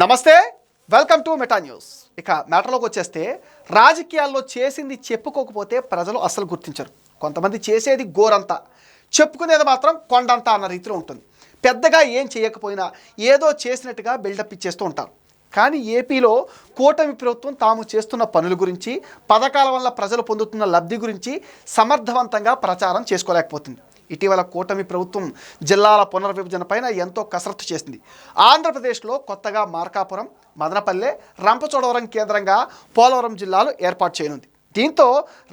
నమస్తే, welcome to meta news. ఇక మ్యాటర్లోకి వచ్చేస్తే రాజకీయాల్లో చేసింది చెప్పుకోకపోతే ప్రజలు అస్సలు గుర్తించరు. కొంతమంది చేసేది గోరంతా, చెప్పుకునేది మాత్రం కొండంతా అన్న రీతిలో ఉంటుంది. పెద్దగా ఏం చేయకపోయినా ఏదో చేసినట్టుగా బిల్డప్ ఇచ్చేస్తూ ఉంటారు. కానీ ఏపీలో కూటమి ప్రభుత్వం తాము చేస్తున్న పనుల గురించి, పథకాల వల్ల ప్రజలు పొందుతున్న లబ్ధి గురించి సమర్థవంతంగా ప్రచారం చేసుకోలేకపోతుంది. ఇటీవల కూటమి ప్రభుత్వం జిల్లాల పునర్విభజన పైన ఎంతో కసరత్తు చేసింది. ఆంధ్రప్రదేశ్లో కొత్తగా మార్కాపురం, మదనపల్లె, రంపచోడవరం కేంద్రంగా పోలవరం జిల్లాలు ఏర్పాటు చేయనుంది. దీంతో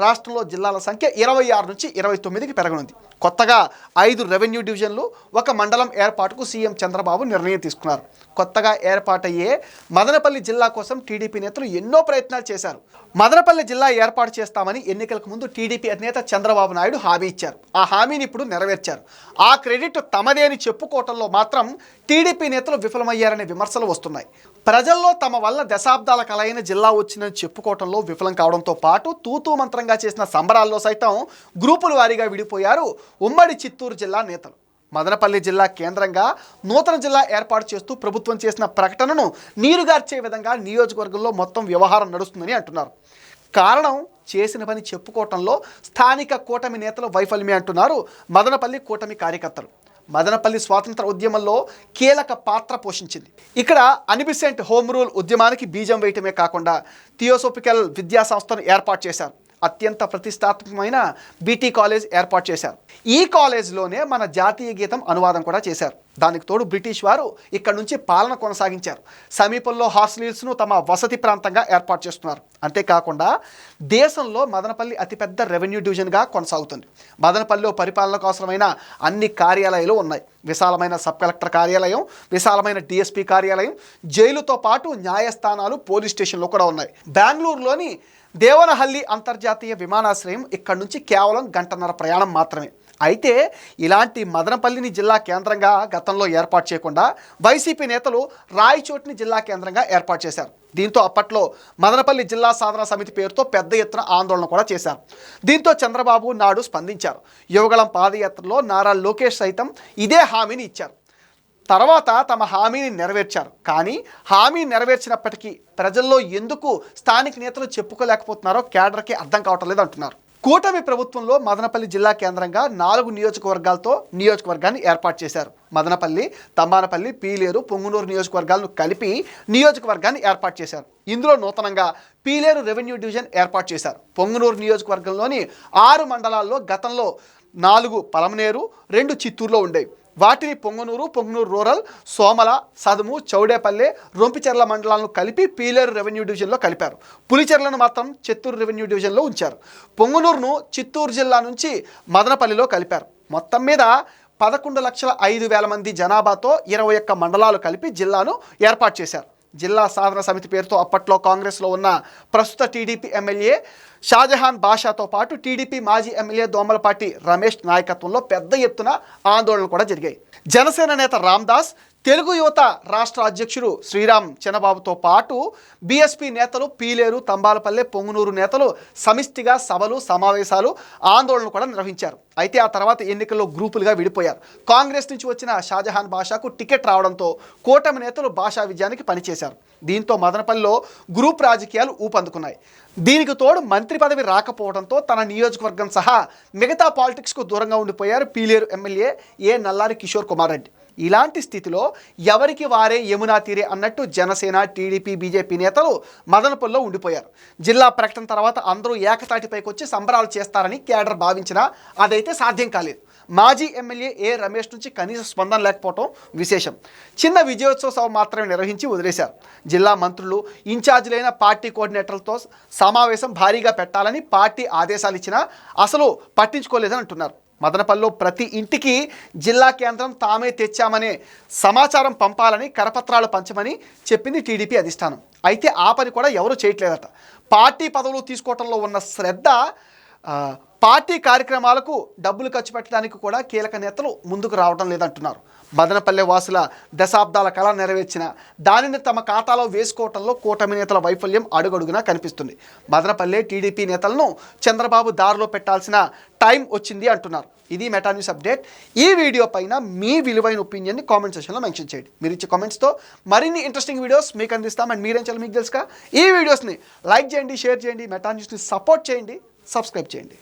రాష్ట్రంలో జిల్లాల సంఖ్య 26 నుంచి 29కి పెరగనుంది. కొత్తగా 5 రెవెన్యూ డివిజన్లు, 1 మండలం ఏర్పాటుకు సీఎం చంద్రబాబు నిర్ణయం తీసుకున్నారు. కొత్తగా ఏర్పాటయ్యే మదనపల్లి జిల్లా కోసం టీడీపీ నేతలు ఎన్నో ప్రయత్నాలు చేశారు. మదనపల్లి జిల్లా ఏర్పాటు చేస్తామని ఎన్నికలకు ముందు టీడీపీ అధినేత చంద్రబాబు నాయుడు హామీ ఇచ్చారు. ఆ హామీని ఇప్పుడు నెరవేర్చారు. ఆ క్రెడిట్ తమదే అని చెప్పుకోవటంలో మాత్రం టీడీపీ నేతలు విఫలమయ్యారనే విమర్శలు వస్తున్నాయి. ప్రజల్లో తమ వల్ల దశాబ్దాల కలైన జిల్లా వచ్చిందని చెప్పుకోవటంలో విఫలం కావడంతో పాటు తూతూ మంత్రంగా చేసిన సంబరాల్లో సైతం గ్రూపుల వారీగా విడిపోయారు ఉమ్మడి చిత్తూరు జిల్లా నేతలు. మదనపల్లి జిల్లా కేంద్రంగా నూతన జిల్లా ఏర్పాటు చేస్తూ ప్రభుత్వం చేసిన ప్రకటనను నీరుగార్చే విధంగా నియోజకవర్గంలో మొత్తం వ్యవహారం నడుస్తుందని అంటున్నారు. కారణం చేసిన పని చెప్పుకోవటంలో స్థానిక కూటమి నేతలు వైఫల్యమే అంటున్నారు మదనపల్లి కూటమి కార్యకర్తలు. మదనపల్లి స్వాతంత్ర ఉద్యమంలో కీలక పాత్ర పోషించింది. ఇక్కడ అనిబిసెంట్ హోమ్ రూల్ ఉద్యమానికి బీజం వేయటమే కాకుండా థియోసోఫికల్ విద్యా సంస్థను ఏర్పాటు చేశారు. అత్యంత ప్రతిష్టాత్మకమైన బీటీ కాలేజ్ ఏర్పాటు చేశారు. ఈ కాలేజ్లోనే మన జాతీయ గీతం అనువాదం కూడా చేశారు. దానికి తోడు బ్రిటిష్ వారు ఇక్కడ నుంచి పాలన కొనసాగించారు. సమీపంలో హాస్టల్స్ను తమ వసతి ప్రాంతంగా ఏర్పాటు చేస్తున్నారు. అంతేకాకుండా దేశంలో మదనపల్లి అతిపెద్ద రెవెన్యూ డివిజన్గా కొనసాగుతుంది. మదనపల్లిలో పరిపాలనకు అవసరమైన అన్ని కార్యాలయాలు ఉన్నాయి. విశాలమైన సబ్ కలెక్టర్ కార్యాలయం, విశాలమైన డిఎస్పీ కార్యాలయం, జైలుతో పాటు న్యాయస్థానాలు, పోలీస్ స్టేషన్లు కూడా ఉన్నాయి. బెంగళూరులోని దేవనహల్లి అంతర్జాతీయ విమానాశ్రయం ఇక్కడ నుంచి కేవలం 1.5 గంటల ప్రయాణం మాత్రమే. అయితే ఇలాంటి మదనపల్లిని జిల్లా కేంద్రంగా గతంలో ఏర్పాటు చేయకుండా వైసీపీ నేతలు రాయచోటిని జిల్లా కేంద్రంగా ఏర్పాటు చేశారు. దీంతో అప్పట్లో మదనపల్లి జిల్లా సాధన సమితి పేరుతో పెద్ద ఎత్తున ఆందోళన కూడా చేశారు. దీంతో చంద్రబాబు నాయుడు స్పందించారు. యువగళం పాదయాత్రలో నారా లోకేష్ సైతం ఇదే హామీని ఇచ్చారు. తర్వాత తమ హామీని నెరవేర్చారు. కానీ హామీ నెరవేర్చినప్పటికీ ప్రజల్లో ఎందుకు స్థానిక నేతలు చెప్పుకోలేకపోతున్నారో కేడర్కి అర్థం కావటం లేదు అంటున్నారు. కూటమి ప్రభుత్వంలో మదనపల్లి జిల్లా కేంద్రంగా 4 నియోజకవర్గాలతో నియోజకవర్గాన్ని ఏర్పాటు చేశారు. మదనపల్లి, తంబానపల్లి, పీలేరు, పొంగునూరు నియోజకవర్గాలను కలిపి నియోజకవర్గాన్ని ఏర్పాటు చేశారు. ఇందులో నూతనంగా పీలేరు రెవెన్యూ డివిజన్ ఏర్పాటు చేశారు. పొంగునూరు నియోజకవర్గంలోని 6 మండలాల్లో గతంలో 4 పలమనేరు, 2 చిత్తూరులో ఉండేవి. వాటిని పొంగునూరు, పొంగునూరు రూరల్, సోమల, సదుము, చౌడేపల్లె, రొంపిచెర్ల మండలాలను కలిపి పీలేరు రెవెన్యూ డివిజన్లో కలిపారు. పులిచెర్లను మాత్రం చిత్తూరు రెవెన్యూ డివిజన్లో ఉంచారు. పొంగునూరును చిత్తూరు జిల్లా నుంచి మదనపల్లిలో కలిపారు. మొత్తం మీద 11,05,000 మంది జనాభాతో 21 మండలాలు కలిపి జిల్లాను ఏర్పాటు చేశారు. జిల్లా సాధన సమితి పేరుతో అప్పట్లో కాంగ్రెస్లో ఉన్న ప్రస్తుత టీడీపీ ఎమ్మెల్యే షాజహాన్ బాషాతో పాటు టీడీపీ మాజీ ఎమ్మెల్యే దోమలపాటి రమేష్ నాయకత్వంలో పెద్ద ఎత్తున ఆందోళనలు కూడా జరిగాయి. జనసేన నేత రామ్దాస్, తెలుగు యువత రాష్ట్ర అధ్యక్షుడు శ్రీరామ్ చిన్నబాబుతో పాటు బీఎస్పీ నేతలు, పీలేరు, తంబాలపల్లె, పొంగునూరు నేతలు సమిష్టిగా సభలు, సమావేశాలు, ఆందోళనలు కూడా నిర్వహించారు. అయితే ఆ తర్వాత ఎన్నికల్లో గ్రూపులుగా విడిపోయారు. కాంగ్రెస్ నుంచి వచ్చిన షాజహాన్ బాషాకు టికెట్ రావడంతో కూటమి నేతలు బాషా విజయానికి పనిచేశారు. దీంతో మదనపల్లిలో గ్రూప్ రాజకీయాలు ఊపందుకున్నాయి. దీనికి తోడు మంత్రి పదవి రాకపోవడంతో తన నియోజకవర్గం సహా మిగతా పాలిటిక్స్కు దూరంగా ఉండిపోయారు పీలేరు ఎమ్మెల్యే నల్లారి కిషోర్ కుమార్ రెడ్డి. ఇలాంటి స్థితిలో ఎవరికి వారే యమునా తీరే అన్నట్టు జనసేన, టీడీపీ, బీజేపీ నేతలు మదనపల్లిలో ఉండిపోయారు. జిల్లా ప్రకటన తర్వాత అందరూ ఏకతాటిపైకి వచ్చి సంబరాలు చేస్తారని కేడర్ భావించినా అదైతే సాధ్యం కాలేదు. మాజీ ఎమ్మెల్యే రమేష్ నుంచి కనీస స్పందన లేకపోవడం విశేషం. చిన్న విజయోత్సవ సభ మాత్రమే నిర్వహించి వదిలేశారు. జిల్లా మంత్రులు, ఇన్ఛార్జీలైన పార్టీ కోఆర్డినేటర్లతో సమావేశం భారీగా పెట్టాలని పార్టీ ఆదేశాలు ఇచ్చినా అసలు పట్టించుకోలేదని అంటున్నారు. మదనపల్లిలో ప్రతి ఇంటికి జిల్లా కేంద్రం తామే తెచ్చామనే సమాచారం పంపాలని, కరపత్రాలు పంచమని చెప్పింది టీడీపీ అధిష్టానం. అయితే ఆ పని కూడా ఎవరు చేయట్లేదట. పార్టీ పదవులు తీసుకోవటంలో ఉన్న శ్రద్ధ పార్టీ కార్యక్రమాలకు డబ్బులు ఖర్చు పెట్టడానికి కూడా కీలక నేతలు ముందుకు రావడం లేదంటున్నారు. మదనపల్లె వాసుల దశాబ్దాల కళ నెరవేర్చిన దానిని తమ ఖాతాలో వేసుకోవడంలో కూటమి నేతల వైఫల్యం అడుగడుగునా కనిపిస్తుంది. మదనపల్లె టీడీపీ నేతలను చంద్రబాబు దారిలో పెట్టాల్సిన టైం వచ్చింది అంటున్నారు. ఇది మెటా న్యూస్ అప్డేట్. ఈ వీడియో పైన మీ విలువైన ఒపీనియన్ని కామెంట్ సెక్షన్లో మెన్షన్ చేయండి. మీరు ఇచ్చే కామెంట్స్తో మరిన్ని ఇంట్రెస్టింగ్ వీడియోస్ మీకు అందిస్తాం. అండ్ మీరేం చేయాలి మీకు తెలుసుగా, ఈ వీడియోస్ని లైక్ చేయండి, షేర్ చేయండి, మెటా న్యూస్ని సపోర్ట్ చేయండి, సబ్స్క్రైబ్ చేయండి.